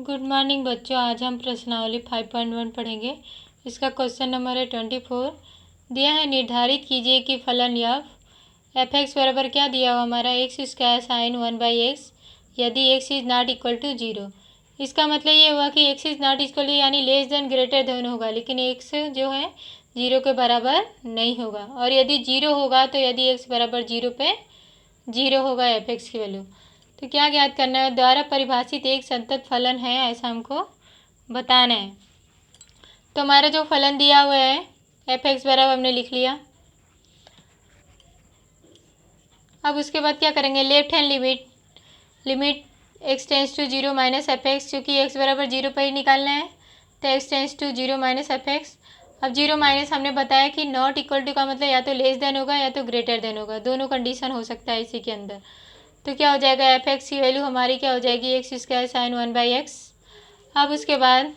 Good morning बच्चों। आज हम प्रश्नावली 5.1 पढ़ेंगे। इसका क्वेश्चन नंबर है 24। दिया है निर्धारित कीजिए कि फलन एफ एक्स बराबर क्या दिया हुआ हमारा एक्स स्क्वायर साइन 1/x यदि x is not equal to 0। इसका मतलब ये हुआ कि एक्स इज़ नॉट इक्वल यानी लेस देन ग्रेटर देन होगा, लेकिन एक्स जो है 0 के बराबर नहीं होगा। और यदि 0 होगा तो यदि एक्स बराबर 0 पे 0 होगा एफ एक्स की वैल्यू। तो क्या ज्ञात करना है? द्वारा परिभाषित एक संतत फलन है, ऐसा हमको बताना है। तो हमारा जो फलन दिया हुआ है एफ एक्स बराबर हमने लिख लिया। अब उसके बाद क्या करेंगे? Left hand limit x tends to 0 minus f x, क्योंकि एक्स बराबर 0 पर ही निकालना है तो x tends to 0 minus f x. अब 0 माइनस हमने बताया कि नॉट इक्वल टू का मतलब या तो लेस देन होगा या तो ग्रेटर देन होगा, दोनों कंडीशन हो सकता है इसी के अंदर। तो क्या हो जाएगा? एफ एक्स की वैल्यू हमारी क्या हो जाएगी? X square sine 1/x। अब उसके बाद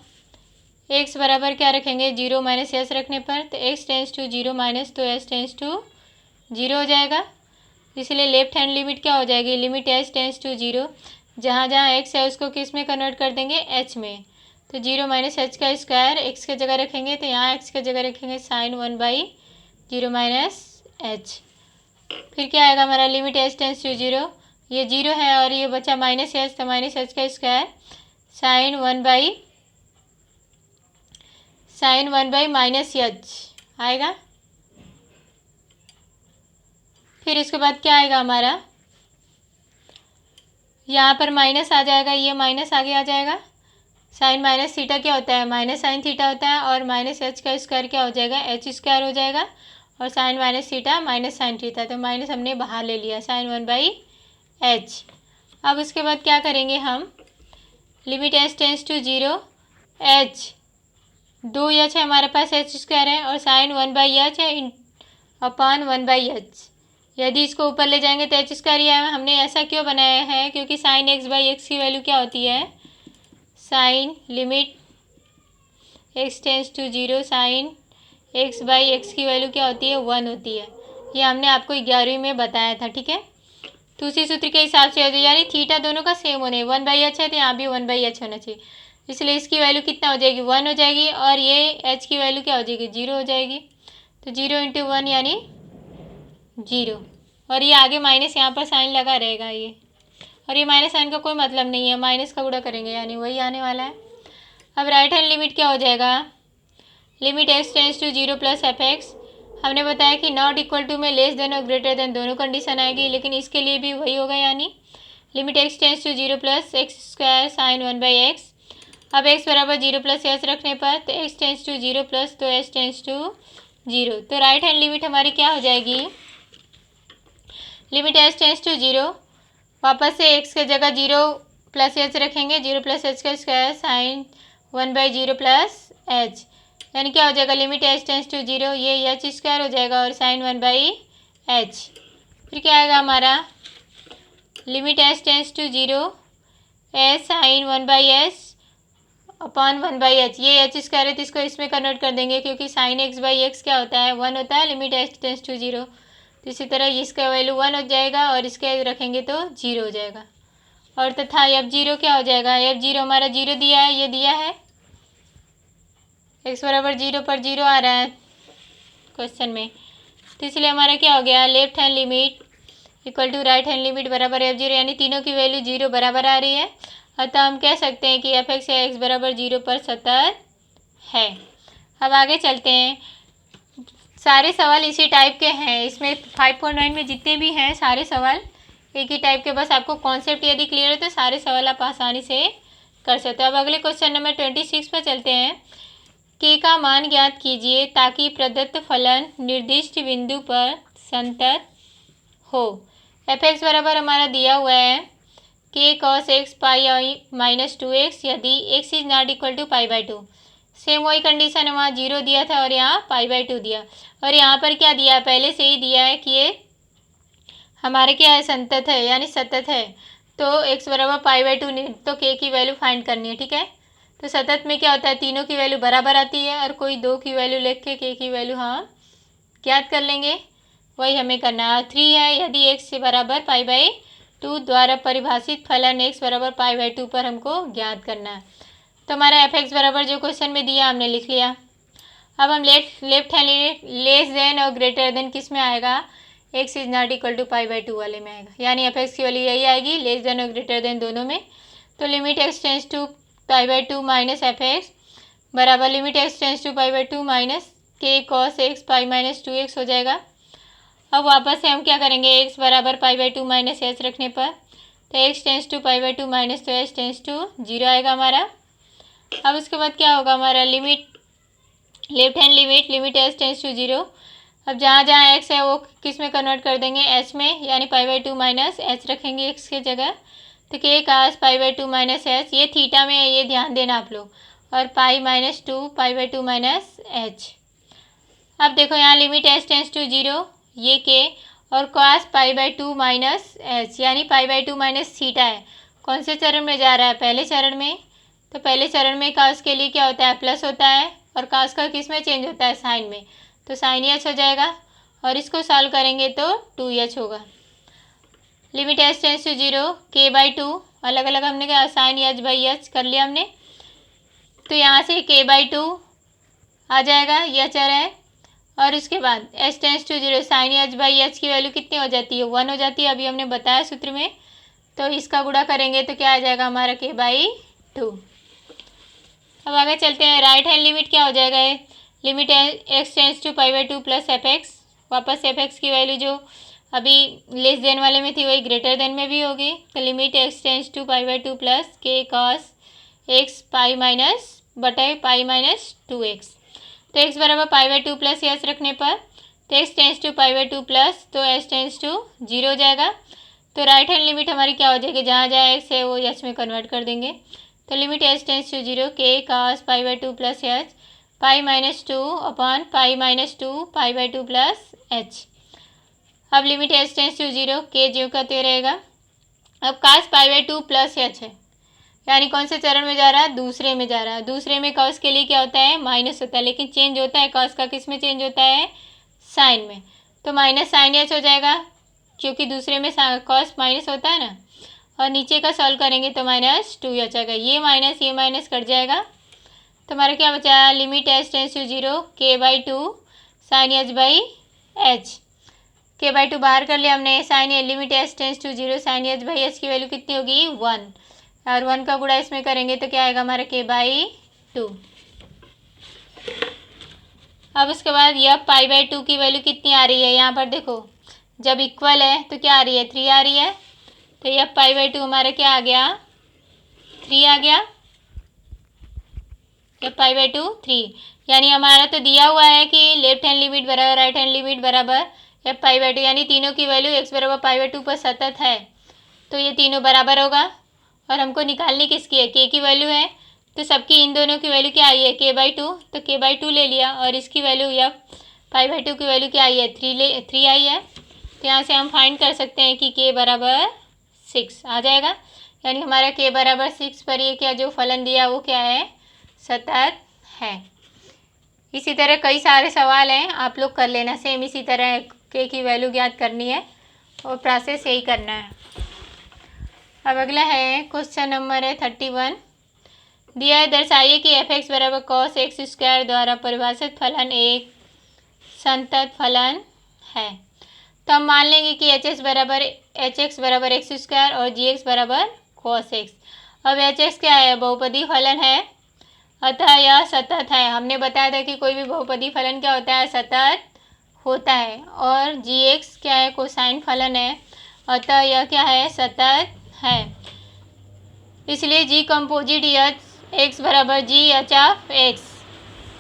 एक्स बराबर क्या रखेंगे? 0 माइनस एस रखने पर तो एक्स टेंस टू 0 माइनस तो एस टेंस टू 0 हो जाएगा। इसलिए लेफ्ट हैंड लिमिट क्या हो जाएगी? लिमिट एस टेंस टू 0, जहाँ जहाँ एक्स है उसको किस में कन्वर्ट कर देंगे? एच में। तो 0 माइनस एच का स्क्वायर एक्स की जगह रखेंगे तो यहाँ एक्स की जगह रखेंगे साइन 1/0 माइनस एच। फिर क्या आएगा हमारा? लिमिट एच टेंस टू 0, ये 0 है और ये बचा माइनस एच, तो माइनस एच का square sine 1 by minus H आएगा। फिर इसके बाद क्या आएगा हमारा? यहाँ पर माइनस आ जाएगा, ये माइनस आगे आ जाएगा। साइन माइनस थीटा क्या होता है? माइनस साइन थीटा होता है। और माइनस एच का स्क्वायर क्या हो जाएगा? एच स्क्वायर हो जाएगा। और sine minus theta minus sine theta, तो माइनस हमने बाहर ले लिया साइन 1/h। अब उसके बाद क्या करेंगे हम? Limit h tends to 0, h 2h है हमारे पास, एच स्क्वायर है और साइन 1/h है अपॉन 1/h। यदि इसको ऊपर ले जाएंगे तो एच स्क्वायर ही आएगा। हमने ऐसा क्यों बनाया है? क्योंकि साइन x/x की वैल्यू क्या होती है? Sine limit x tends to 0 sine x/x की वैल्यू क्या होती है? 1 होती है। ये हमने आपको 11वीं में बताया था, ठीक है। तो उसी सूत्र के हिसाब से यानी थीटा दोनों का सेम होने 1/h है तो यहाँ भी 1/h होना चाहिए, इसलिए इसकी वैल्यू कितना हो जाएगी? 1 हो जाएगी। और ये h की वैल्यू क्या हो जाएगी? 0 हो जाएगी। तो 0 × 1 यानी 0। और ये आगे माइनस यहाँ पर साइन लगा रहेगा ये, और ये माइनस साइन का कोई मतलब नहीं है, माइनस का गुणा करेंगे यानी वही आने वाला है। अब राइट हैंड लिमिट क्या हो जाएगा? Limit x tends to 0 plus f x. हमने बताया कि नॉट इक्वल टू में लेस देन और ग्रेटर देन दोनों कंडीशन आएगी, लेकिन इसके लिए भी वही होगा, यानी limit x tends to 0 plus x square sine 1/x। अब एक्स बराबर 0 प्लस एच रखने पर तो एक्स टेंस टू 0 प्लस तो एच टेंस टू 0। तो राइट हैंड लिमिट हमारी क्या हो जाएगी? लिमिट एच टेंस टू 0, वापस से एक्स की जगह 0 प्लस एच रखेंगे, 0 प्लस एच का स्क्वायर साइन 1/0 प्लस एच, यानी क्या हो जाएगा? लिमिट एच टेंस टू 0, ये एच स्क्वायर हो जाएगा और साइन 1/h। फिर क्या आएगा हमारा? Limit h tends to 0 h sine 1/h upon 1/h। ये एच स्क्वायर है तो इसको इसमें कन्वर्ट कर देंगे, क्योंकि साइन x/x क्या होता है? 1 होता है। लिमिट एच टेंस टू 0, तो इसी तरह इसका वैल्यू 1 हो जाएगा और इसके रखेंगे तो 0 हो जाएगा। और तथा f0 क्या हो जाएगा? f0 हमारा 0 दिया है, ये दिया है x बराबर 0 पर 0 आ रहा है क्वेश्चन में, तो इसलिए हमारा क्या हो गया? Left hand limit equal to right hand limit बराबर f0, यानी तीनों की वैल्यू 0 बराबर आ रही है। अतः हम कह सकते हैं कि एफ एक्स या एक्स बराबर 0 पर सतत है। अब आगे चलते हैं। सारे सवाल इसी टाइप के हैं, इसमें 5.9 में जितने भी हैं सारे सवाल एक ही टाइप के, बस आपको कॉन्सेप्ट यदि क्लियर है तो सारे सवाल आप आसानी से कर सकते हो। अब अगले क्वेश्चन नंबर 26 पर चलते हैं। के का मान ज्ञात कीजिए ताकि प्रदत्त फलन निर्दिष्ट बिंदु पर संतत हो। एफ एक्स बराबर हमारा दिया हुआ है के cos x pi minus 2x यदि x is not equal to π/2। Same वही कंडीशन है, वहाँ 0 दिया था और यहाँ π/2 दिया। और यहाँ पर क्या दिया है? पहले से ही दिया है कि ये हमारे क्या है? संतत है यानी सतत है। तो x बराबर π/2 तो k की वैल्यू फाइंड करनी है, ठीक है। तो सतत में क्या होता है? तीनों की वैल्यू बराबर आती है और कोई दो की वैल्यू लिख के k की वैल्यू हाँ ज्ञात कर लेंगे, वही हमें करना है। 3 है यदि x बराबर π/2 2 द्वारा परिभाषित फलन x बराबर π/2 पर हमको ज्ञात करना है। तो हमारा f(x) बराबर जो क्वेश्चन में दिया हमने लिख लिया। अब हम लेफ्ट हैंड लेस देन और ग्रेटर देन किस में आएगा, x is not equal to π/2 वाले में आएगा, यानी f(x) की वैल्यू यही आएगी, लेस देन और ग्रेटर देन दोनों में। तो limit x tends to π/2 minus f(x) बराबर limit x tends to π/2 minus k cos x π-2x हो जाएगा। अब वापस से हम क्या करेंगे, x बराबर π/2 माइनस h रखने पर तो x टेंस टू π/2 माइनस तो h टेंस टू 0 आएगा हमारा। अब उसके बाद क्या होगा, हमारा limit left hand limit h tends to 0। अब जहाँ जहाँ x है वो किस में कन्वर्ट कर देंगे, h में, यानी π/2 माइनस h रखेंगे x के जगह। तो k cos π/2 माइनस h, ये थीटा में है, ये ध्यान देना आप लोग, और π-2 π/2 माइनस h। अब देखो यहाँ लिमिट h टेंस टू 0, ये k और cos π/2 माइनस h, यानी π/2 माइनस थीटा है। कौन से चरण में जा रहा है, पहले चरण में। तो पहले चरण में cos के लिए क्या होता है, प्लस होता है, और cos का किस में चेंज होता है, साइन में, तो साइन h हो जाएगा। और इसको सॉल्व करेंगे तो 2h होगा। Limit h tends to 0, k/2 अलग अलग हमने क्या साइन h/h कर लिया हमने। तो यहाँ से k/2 आ जाएगा, यह चर है। और उसके बाद h tends to 0 sine h/h की वैल्यू कितनी हो जाती है, 1 हो जाती है, अभी हमने बताया सूत्र में। तो इसका गुणा करेंगे तो क्या आ जाएगा हमारा k/2। अब आगे चलते हैं, राइट हैंड लिमिट क्या हो जाएगा, limit x tends to π/2 plus f(x), वापस f(x) की वैल्यू जो अभी लेस देन वाले में थी वही ग्रेटर देन में भी होगी। तो limit x tends to π/2 plus k cos x π-2x। तो x बराबर π/2 प्लस h रखने पर तो x टेंस टू π/2 प्लस तो h टेंस टू 0 हो जाएगा। तो राइट हैंड लिमिट हमारी क्या हो जाएगी, जहाँ जहाँ x है वो h में कन्वर्ट कर देंगे। तो limit h tends to 0 k cos π/2 plus h π-2 upon π-2 π/2 plus h। अब limit h tends to 0, k जो का त्यों रहेगा। अब cos π/2 प्लस h है, यानी कौन से चरण में जा रहा है, दूसरे में जा रहा है। दूसरे में cos के लिए क्या होता है, माइनस होता है, लेकिन चेंज होता है cos का किस में चेंज होता है, साइन में। तो माइनस साइन h हो जाएगा, क्योंकि दूसरे में cos माइनस होता है ना। और नीचे का सॉल्व करेंगे तो -2h आएगा, ये माइनस कट जाएगा। तो हमारा क्या बचा, limit h tends to 0 k/2 sine h/h, k/2 बाहर कर लिया हमने। Sine limit h tends to 0 sine h/h की वैल्यू कितनी होगी, 1, और 1 का गुणा इसमें करेंगे तो क्या आएगा हमारा k/2। अब उसके बाद यह π/2 की वैल्यू कितनी आ रही है, यहाँ पर देखो जब इक्वल है तो क्या आ रही है, 3 आ रही है। तो यह π/2 हमारा क्या आ गया, 3 आ गया। यह π/2 3, यानी हमारा तो दिया हुआ है कि लेफ्ट हैंड लिमिट बराबर राइट हैंड लिमिट बराबर यह π/2, यानी तीनों की वैल्यू x बराबर π/2 पर सतत है। तो ये तीनों बराबर होगा। और हमको निकालनी किसकी है, k की वैल्यू है। तो सबकी इन दोनों की वैल्यू क्या आई है, k/2, तो k/2 ले लिया। और इसकी वैल्यू या π/2 की वैल्यू क्या आई है, 3 आई है। तो यहाँ से हम फाइंड कर सकते हैं कि k बराबर 6 आ जाएगा, यानी हमारा k बराबर 6 पर ये क्या जो फलन दिया वो क्या है, सतत है। इसी तरह कई सारे सवाल हैं, आप लोग कर लेना सेम इसी तरह k की वैल्यू ज्ञात करनी है और प्रोसेस यही करना है। अब अगला है क्वेश्चन नंबर है 31। दिया है, दर्शाइए कि f(x) बराबर cos x² द्वारा परिभाषित फलन एक संतत फलन है। तो हम मान लेंगे कि hx बराबर x² और gx बराबर cos x। अब hx क्या है, बहुपदी फलन है, अतः यह सतत है। हमने बताया था कि कोई भी बहुपदी फलन क्या होता है, सतत होता है। और gx क्या है, कोसाइन फलन है, अतः यह क्या है, सतत है। इसलिए g कंपोजिट x बराबर g h ऑफ x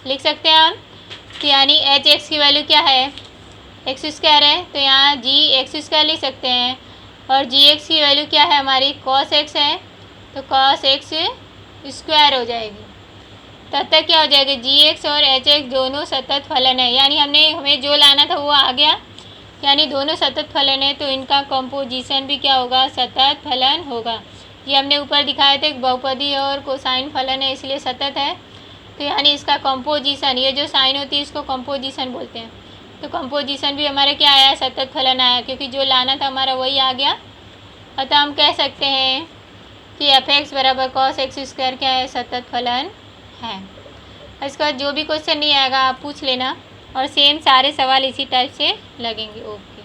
लिख सकते हैं हम। तो यानी hx की वैल्यू क्या है, x² है, तो यहाँ g x² लिख सकते हैं। और gx की वैल्यू क्या है हमारी, cos x है, तो cos x² हो जाएगी। तब तक क्या हो जाएगा, gx और hx दोनों सतत फलन है, यानी हमें जो लाना था वो आ गया, यानी दोनों सतत फलन है। तो इनका कंपोजिशन भी क्या होगा, सतत फलन होगा। ये हमने ऊपर दिखाए थे, बहुपदी और कोसाइन फलन है इसलिए सतत है। तो यानी इसका कंपोजिशन, ये जो साइन होती है इसको कंपोजिशन बोलते हैं। तो कंपोजिशन भी हमारा क्या आया, सतत फलन आया, क्योंकि जो लाना था हमारा वही आ गया। अतः हम कह सकते हैं कि एफ एक्स बराबर कॉस एक्स स्क्वायर क्या है, सतत फलन है। इसके बाद जो भी क्वेश्चन नहीं आएगा आप पूछ लेना, और सेम सारे सवाल इसी टाइप से लगेंगे। ओके।